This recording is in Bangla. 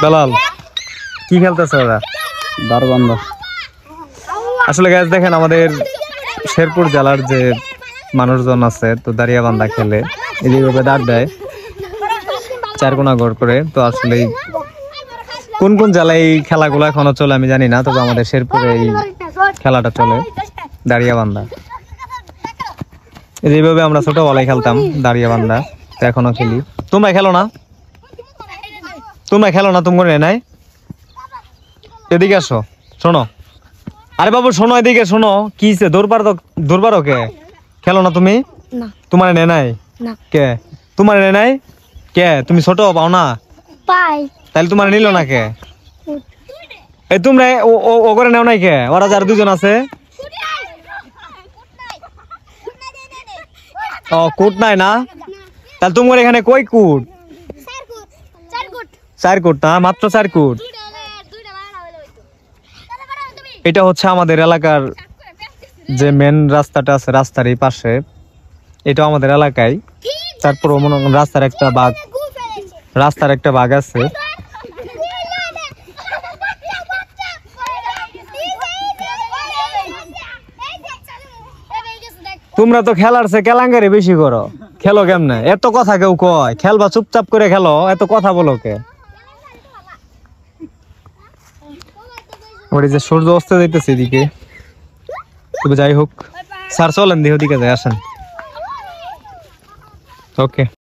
বেলাল কি খেলতেছে ওরা? দারবান্দা। আসলে গাইস দেখেন আমাদের শেরপুর জেলার যে মানুষজন আছে তো দাঁড়িয়াবান্ধা খেলে এইভাবে দাঁড় দেয় চারকোনা ঘর করে। তো আসলে কোন কোন জেলায় এই খেলাগুলো এখনো চলে আমি জানি না, তবে আমাদের শেরপুরে এই খেলাটা চলে দাঁড়িয়াবান্ধা। এইভাবে আমরা ছোটবেলায় খেলতাম দাঁড়িয়াবান্ধা, তো এখনো খেলি। তোমরা খেলো না? তোমরা খেলো না? তুমি করে নাই? এদিকে আসো, শোনো। আরে বাবু শোনো, এদিকে শোনো। কি দৌড়বার কে খেলো না তুমি? তোমার নে নাই কে? তোমার নে নাই কে? তুমি ছোট পাও না? তাহলে তোমার নিল না কে? এই তোমরা ও করে নেও নাই কে? ওরা যার দুজন আছে। ও কুট নাই না? তাহলে তোমার এখানে কই কুট? 4 কুট না, মাত্র 4 কুট। এটা হচ্ছে আমাদের এলাকার যে মেন রাস্তাটা আছে, রাস্তার এই পাশে, এটা আমাদের এলাকায়। তারপর মনে করেন রাস্তার একটা বাঘ আছে। তোমরা তো খেলার চেয়ে কেলাঙ্গারি বেশি করো। খেলো কেমনে? এত কথা কেউ কয়? খেলবা চুপচাপ করে খেলো, এত কথা বলো কে? ওই যে সূর্য অস্ত যাইতেছে এদিকে। তবে যাই হোক, স্যার চলেন দিয়ে ওদিকে যাই, আসেন। ওকে।